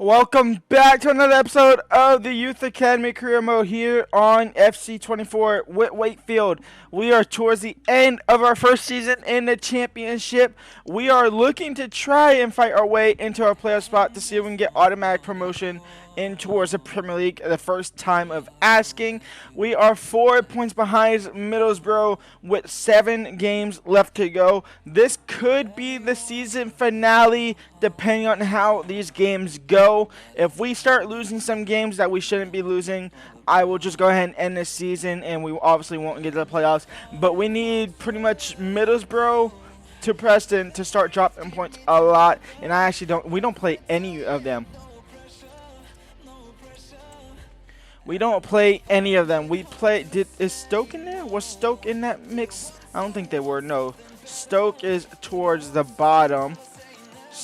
Welcome back to another episode of the Youth Academy Career Mode here on FC24 with Wakefield. We are towards the end of our first season in the championship. We are looking to try and fight our way into our playoff spot to see if we can get automatic promotion in towards the Premier League the first time of asking. We are 4 points behind Middlesbrough with 7 games left to go. This could be the season finale depending on how these games go. If we start losing some games that we shouldn't be losing, I will just go ahead and end this season and we obviously won't get to the playoffs. But we need pretty much Middlesbrough to Preston to start dropping points a lot, and we don't play any of them. We don't play any of them. Is Stoke in there? Was Stoke in that mix? I don't think they were, no. Stoke is towards the bottom.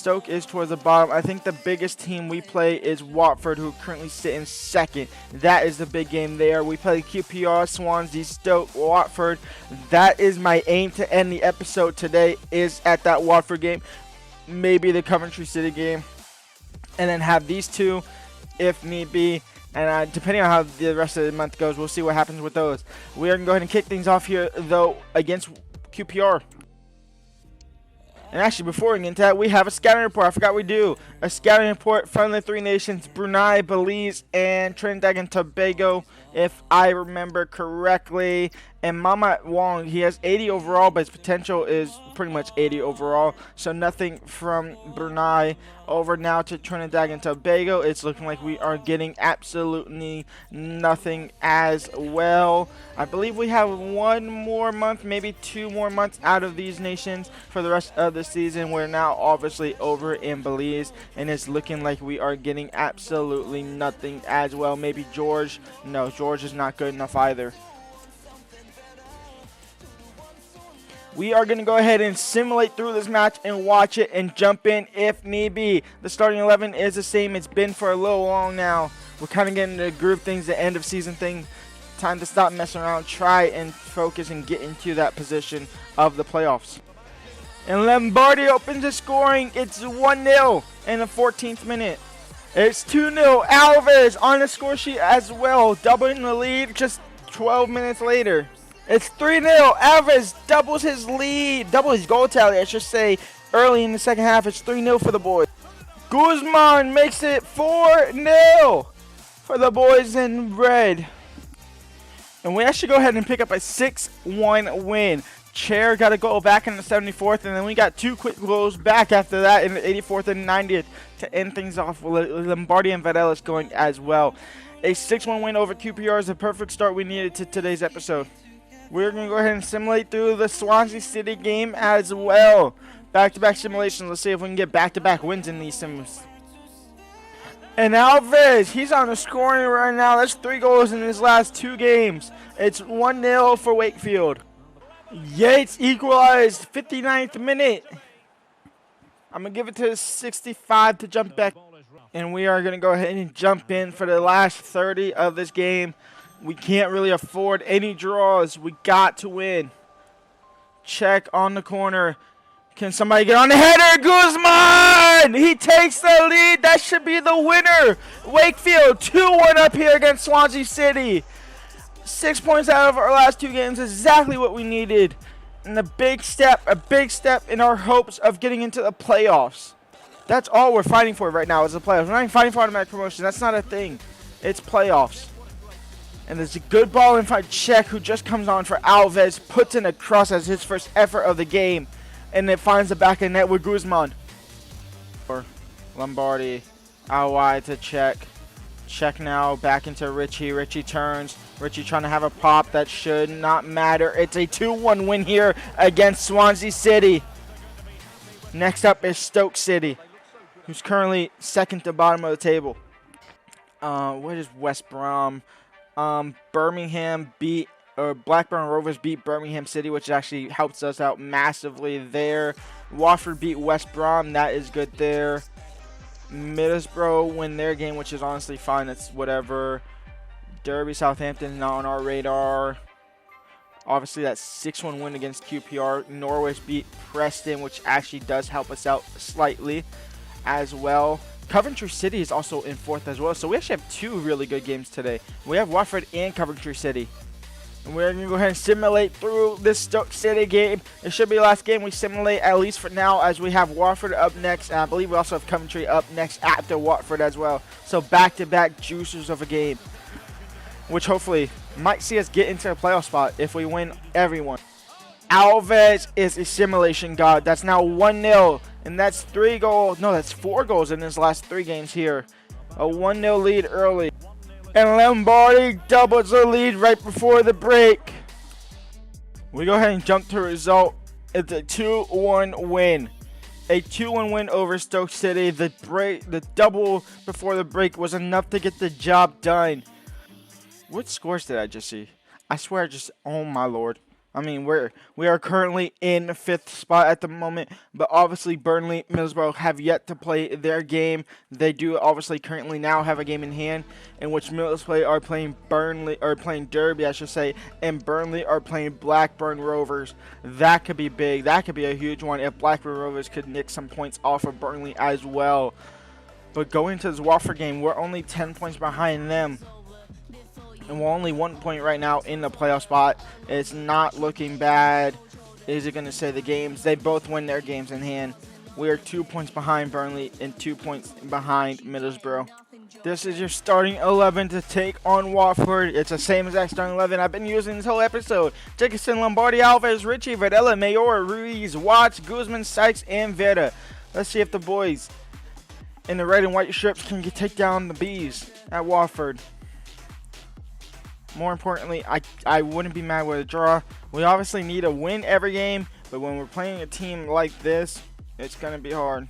I think the biggest team we play is Watford, who currently sit in second. That is the big game there. We play QPR, Swansea, Stoke, Watford. That is my aim to end the episode today, is at that Watford game. Maybe the Coventry City game. And then have these two, if need be. And depending on how the rest of the month goes, we'll see what happens with those. We are going to go ahead and kick things off here, though, against QPR. And actually, before we get into that, we have a scouting report. I forgot we do. A scouting report from the 3 nations, Brunei, Belize, and Trinidad and Tobago, if I remember correctly. And Mama Wong, he has 80 overall, but his potential is pretty much 80 overall. So nothing from Brunei. Over now to Trinidad and Tobago. It's looking like we are getting absolutely nothing as well. I believe we have 1 more month, maybe 2 more months out of these nations for the rest of the season. We're now obviously over in Belize, and it's looking like we are getting absolutely nothing as well. Maybe George. No, George is not good enough either. We are going to go ahead and simulate through this match and watch it and jump in if need be. The starting 11 is the same. It's been for a little long now. We're kind of getting to groove things, the end of season thing. Time to stop messing around, try and focus and get into that position of the playoffs. And Lombardi opens the scoring. It's 1-0 in the 14th minute. It's 2-0. Alves on the score sheet as well, doubling the lead just 12 minutes later. It's 3-0. Alves doubles his lead, doubles his goal tally, I should say, early in the second half. It's 3-0 for the boys. Guzman makes it 4-0 for the boys in red. And we actually go ahead and pick up a 6-1 win. Chair got a goal back in the 74th, and then we got 2 quick goals back after that in the 84th and 90th to end things off with Lombardi and Varela going as well. A 6-1 win over QPR is the perfect start we needed to today's episode. We're going to go ahead and simulate through the Swansea City game as well. Back-to-back simulations. Let's see if we can get back-to-back wins in these sims. And Alves, he's on the scoring right now. That's 3 goals in his last 2 games. It's 1-0 for Wakefield. Yates equalized 59th minute. I'm going to give it to 65 to jump back. And we are going to go ahead and jump in for the last 30 of this game. We can't really afford any draws. We got to win. Check on the corner. Can somebody get on the header? Guzman! He takes the lead. That should be the winner. Wakefield 2-1 up here against Swansea City. 6 points out of our last 2 games. Exactly what we needed. And a big step in our hopes of getting into the playoffs. That's all we're fighting for right now is the playoffs. We're not even fighting for automatic promotion. That's not a thing. It's playoffs. And there's a good ball in front. Czech, who just comes on for Alves, puts in a cross as his first effort of the game. And it finds the back of the net with Guzman. Lombardi, out wide to Czech. Czech now back into Richie. Richie turns. Richie trying to have a pop. That should not matter. It's a 2-1 win here against Swansea City. Next up is Stoke City, who's currently second to bottom of the table. What is West Brom? Blackburn Rovers beat Birmingham City, which actually helps us out massively there. Watford beat West Brom. That is good there. Middlesbrough win their game, which is honestly fine. That's whatever. Derby Southampton not on our radar. Obviously, that 6-1 win against QPR. Norwich beat Preston, which actually does help us out slightly as well. Coventry City is also in 4th as well. So we actually have 2 really good games today. We have Watford and Coventry City. And we're going to go ahead and simulate through this Stoke City game. It should be the last game we simulate, at least for now, as we have Watford up next. And I believe we also have Coventry up next after Watford as well. So back-to-back juicers of a game, which hopefully might see us get into a playoff spot if we win everyone. Alves is a simulation god. That's now 1-0. And that's 3 goals. No, that's 4 goals in his last 3 games here. A 1-0 lead early. And Lombardi doubles the lead right before the break. We go ahead and jump to result. It's a 2-1 win. A 2-1 win over Stoke City. The double before the break was enough to get the job done. What scores did I just see? I swear, oh my lord. I mean, we are currently in 5th spot at the moment, but obviously Burnley, Middlesbrough have yet to play their game. They do obviously currently now have a game in hand, in which Middlesbrough are playing Derby, I should say, and Burnley are playing Blackburn Rovers. That could be big. That could be a huge one if Blackburn Rovers could nick some points off of Burnley as well. But going into this Watford game, we're only 10 points behind them. And we're only 1 point right now in the playoff spot. It's not looking bad. Is it going to say the games? They both win their games in hand. We are 2 points behind Burnley and 2 points behind Middlesbrough. This is your starting 11 to take on Watford. It's the same exact starting 11 I've been using this whole episode. Dickinson, Lombardi, Alves, Ritchie, Videla, Mayor, Ruiz, Watts, Guzman, Sykes, and Vera. Let's see if the boys in the red and white strips can take down the Bees at Watford. More importantly, I wouldn't be mad with a draw. We obviously need a win every game, but when we're playing a team like this, it's going to be hard.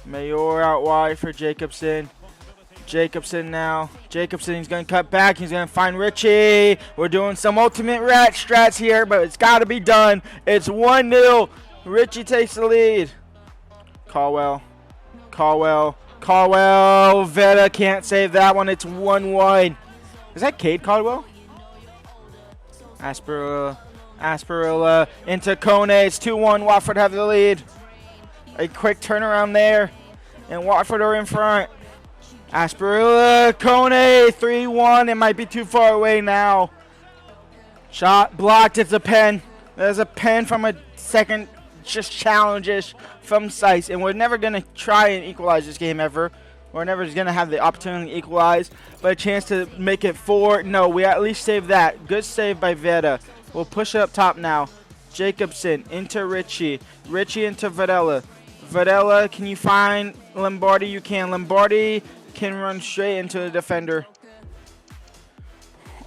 Mayor out wide for Jacobson. Jacobson now. Jacobson, he's going to cut back. He's going to find Ritchie. We're doing some ultimate rat strats here, but it's got to be done. It's 1-0. Ritchie takes the lead. Caldwell. Veta can't save that one. It's 1-1. Is that Cade Caldwell? Asperilla into Kone. It's 2-1. Watford have the lead. A quick turnaround there. And Watford are in front. Asperilla, Kone, 3-1. It might be too far away now. Shot blocked. It's a pen. There's a pen from a second just challenges from Sykes. And we're never going to try and equalize this game ever. We're never going to have the opportunity to equalize, but a chance to make it 4. No, we at least saved that. Good save by Veta. We'll push it up top now. Jacobson into Ritchie. Ritchie into Videla. Videla, can you find Lombardi? You can. Lombardi can run straight into the defender.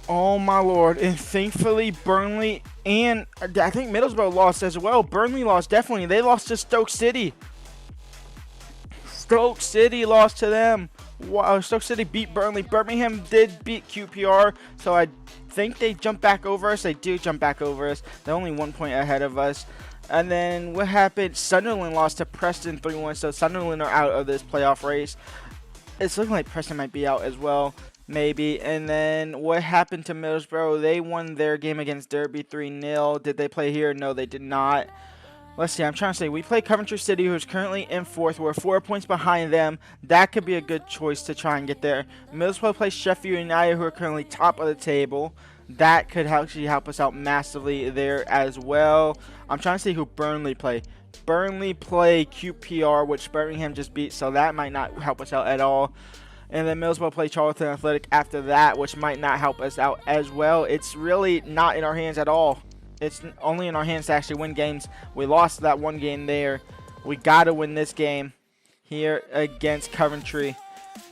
Oh, my Lord. And thankfully, Burnley and I think Middlesbrough lost as well. Burnley lost, definitely. They lost to Stoke City. Stoke City lost to them. Wow, Stoke City beat Burnley. Birmingham did beat QPR, so I think they jumped back over us. They do jump back over us. They're only 1 point ahead of us. And then what happened? Sunderland lost to Preston 3-1, so Sunderland are out of this playoff race. It's looking like Preston might be out as well, maybe. And then what happened to Middlesbrough? They won their game against Derby 3-0. Did they play here? No, they did not. Let's see, I'm trying to say, we play Coventry City, who's currently in 4th. We're 4 points behind them. That could be a good choice to try and get there. Middlesbrough plays Sheffield United, who are currently top of the table. That could actually help us out massively there as well. I'm trying to see who Burnley play. Burnley play QPR, which Birmingham just beat, so that might not help us out at all. And then Middlesbrough play Charlton Athletic after that, which might not help us out as well. It's really not in our hands at all. It's only in our hands to actually win games. We lost that one game there. We got to win this game here against Coventry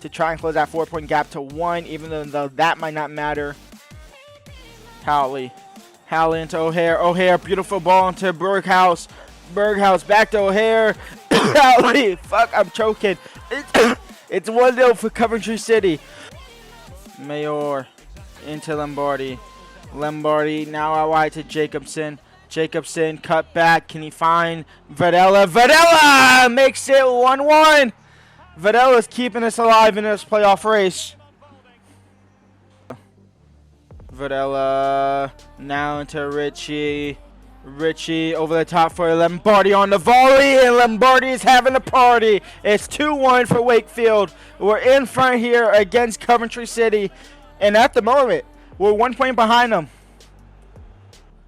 to try and close that 4-point gap to 1, even though that might not matter. Howley into O'Hare. O'Hare, beautiful ball into Berghaus. Berghaus back to O'Hare. Howley, fuck, I'm choking. It's 1-0 for Coventry City. Mayor into Lombardi. Lombardi now out wide to Jacobson. Jacobson cut back. Can he find Videla? Videla makes it 1-1. Videla's keeping us alive in this playoff race. Videla now into Ritchie. Richie over the top for Lombardi on the volley, and Lombardi is having a party. It's 2-1 for Wakefield. We're in front here against Coventry City, and at the moment, we're 1 point behind them.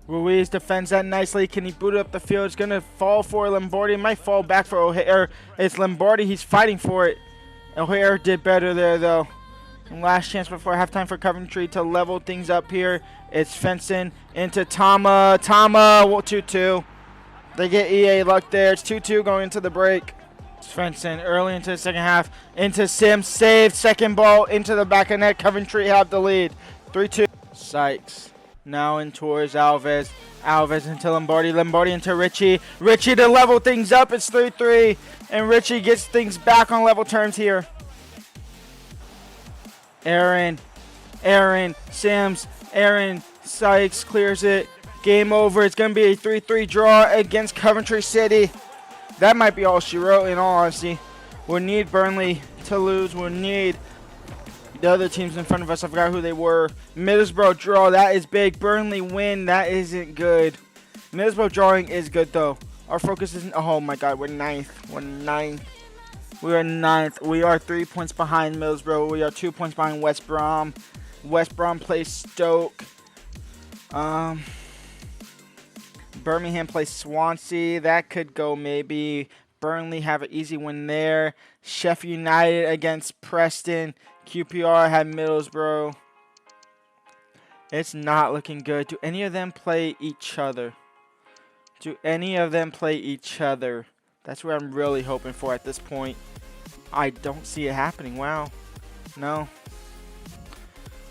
Ruiz defends that nicely. Can he boot it up the field? It's going to fall for Lombardi. It might fall back for O'Hare. It's Lombardi. He's fighting for it. O'Hare did better there, though. And last chance before halftime for Coventry to level things up here. It's Fenson into Tama. Tama, 2-2. They get EA luck there. It's 2-2 going into the break. It's Fenson early into the second half. Into Sims. Saved. Second ball into the back of net. Coventry have the lead. 3-2. Sykes. Now in towards Alves. Alves into Lombardi. Lombardi into Richie. Richie to level things up. It's 3-3. And Richie gets things back on level terms here. Aaron, Sims, Aaron, Sykes clears it. Game over. It's going to be a 3-3 draw against Coventry City. That might be all she wrote, in all honesty. We'll need Burnley to lose. We'll need the other teams in front of us. I forgot who they were. Middlesbrough draw. That is big. Burnley win. That isn't good. Middlesbrough drawing is good, though. Our focus isn't. Oh, my God. We're ninth. We are ninth. We are 3 points behind Middlesbrough. We are 2 points behind West Brom. West Brom plays Stoke. Birmingham plays Swansea. That could go maybe. Burnley have an easy win there. Sheffield United against Preston. QPR had Middlesbrough. It's not looking good. Do any of them play each other? That's what I'm really hoping for at this point. I don't see it happening. Wow. No.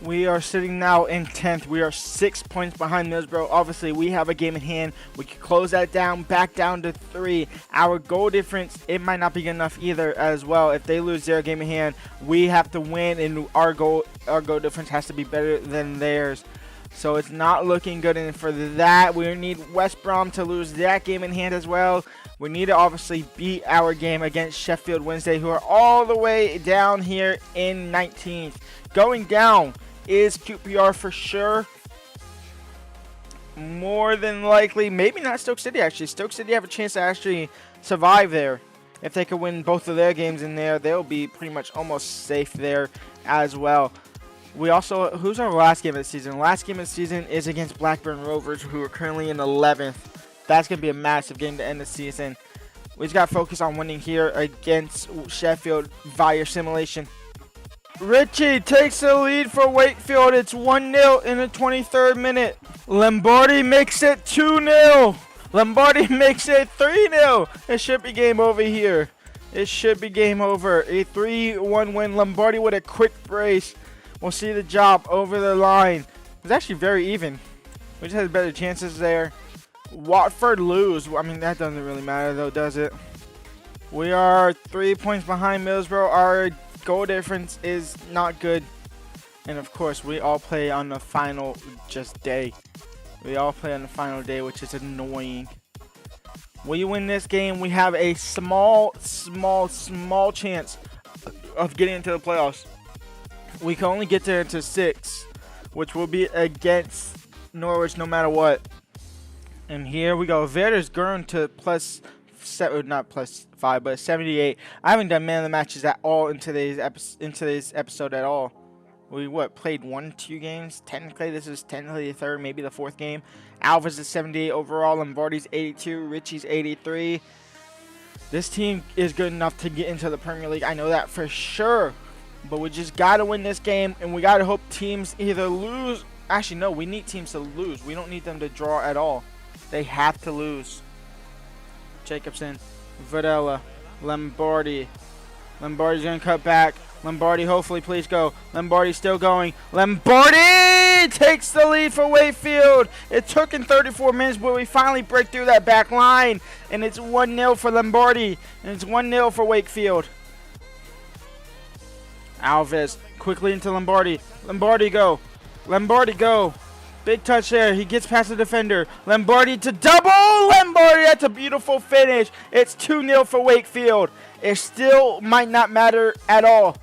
We are sitting now in 10th. We are 6 points behind Middlesbrough. Obviously, we have a game in hand. We can close that down, back down to 3. Our goal difference, it might not be good enough either as well. If they lose their game in hand, we have to win, and our goal difference has to be better than theirs. So it's not looking good, and for that, we need West Brom to lose that game in hand as well. We need to obviously beat our game against Sheffield Wednesday, who are all the way down here in 19th. Going down is QPR for sure. More than likely, maybe not Stoke City actually. Stoke City have a chance to actually survive there. If they could win both of their games in there, they'll be pretty much almost safe there as well. We also, who's our last game of the season? Last game of the season is against Blackburn Rovers, who are currently in 11th. That's going to be a massive game to end the season. We just got to focus on winning here against Sheffield via simulation. Richie takes the lead for Wakefield. It's 1-0 in the 23rd minute. Lombardi makes it 2-0. Lombardi makes it 3-0. It should be game over here. It should be game over. A 3-1 win. Lombardi with a quick brace. We'll see the job over the line. It's actually very even. We just had better chances there. Watford lose. I mean, that doesn't really matter, though, does it? We are 3 points behind Middlesbrough. Our goal difference is not good. And, of course, we all play on the final day. We all play on the final day, which is annoying. We win this game, we have a small chance of getting into the playoffs. We can only get there into 6, which will be against Norwich no matter what. And here we go. Werder's grown to not plus 5, but 78. I haven't done man of the matches at all in today's episode at all. We played 1-2 games. Technically, this is technically the 3rd, maybe the 4th game. Alves is 78 overall. Lombardi's 82. Richie's 83. This team is good enough to get into the Premier League. I know that for sure. But we just got to win this game, and we got to hope teams either lose. Actually, no, we need teams to lose. We don't need them to draw at all. They have to lose. Jacobson, Videla, Lombardi. Lombardi's going to cut back. Lombardi, hopefully, please go. Lombardi's still going. Lombardi takes the lead for Wakefield. It took in 34 minutes, but we finally break through that back line. And it's 1-0 for Lombardi. And it's 1-0 for Wakefield. Alves quickly into Lombardi. Lombardi go. Lombardi go. Big touch there. He gets past the defender. Lombardi to double. Lombardi, that's a beautiful finish. It's 2-0 for Wakefield. It still might not matter at all.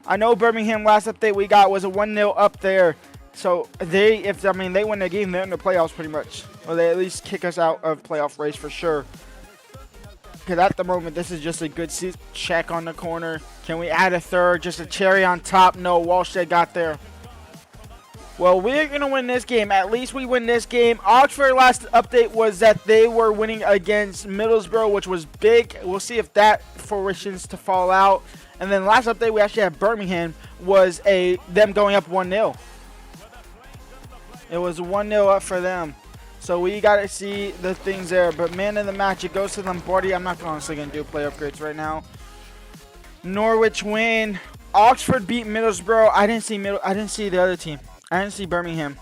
I know Birmingham last update we got was a 1-0 up there. So they win the game, they're in the playoffs pretty much, or they at least kick us out of playoff race for sure. Because at the moment, this is just a good season. Check on the corner. Can we add a third? Just a cherry on top. No, Walshed got there. Well, we're going to win this game. At least we win this game. Oxford last update was that they were winning against Middlesbrough, which was big. We'll see if that fruitions to fall out. And then last update we actually had Birmingham was them going up 1-0. It was 1-0 up for them. So we got to see the things there. But man of the match, it goes to Lombardi. I'm not honestly going to do play upgrades right now. Norwich win. Oxford beat Middlesbrough. I didn't see the other team. I didn't see Birmingham.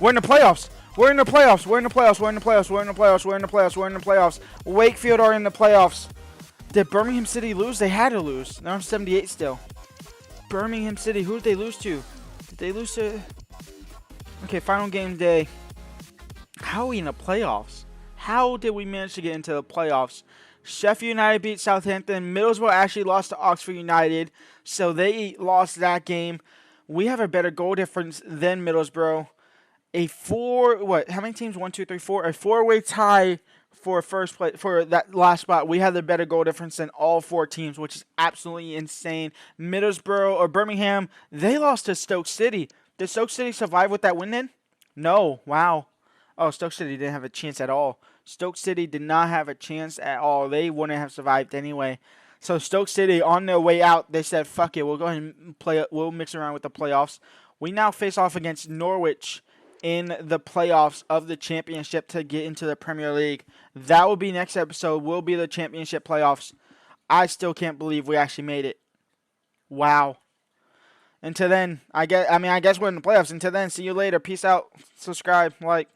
We're in the playoffs. We're in the playoffs. We're in the playoffs. We're in the playoffs. We're in the playoffs. We're in the playoffs. We're in the playoffs. Wakefield are in the playoffs. Did Birmingham City lose? They had to lose. They're on 78 still. Birmingham City. Who did they lose to? Did they lose to... Okay, final game day. How are we in the playoffs? How did we manage to get into the playoffs? Sheffield United beat Southampton. Middlesbrough actually lost to Oxford United, so they lost that game. We have a better goal difference than Middlesbrough. How many teams? 1, 2, 3, 4. A four-way tie for first place for that last spot. We have the better goal difference than all 4 teams, which is absolutely insane. Middlesbrough or Birmingham, they lost to Stoke City. Did Stoke City survive with that win then? No. Wow. Oh, Stoke City didn't have a chance at all. Stoke City did not have a chance at all. They wouldn't have survived anyway. So Stoke City, on their way out, they said, fuck it, we'll go ahead and play. We'll mix around with the playoffs. We now face off against Norwich in the playoffs of the championship to get into the Premier League. That will be next episode. Will be the championship playoffs. I still can't believe we actually made it. Wow. Until then, I guess we're in the playoffs. Until then, see you later. Peace out. Subscribe, like.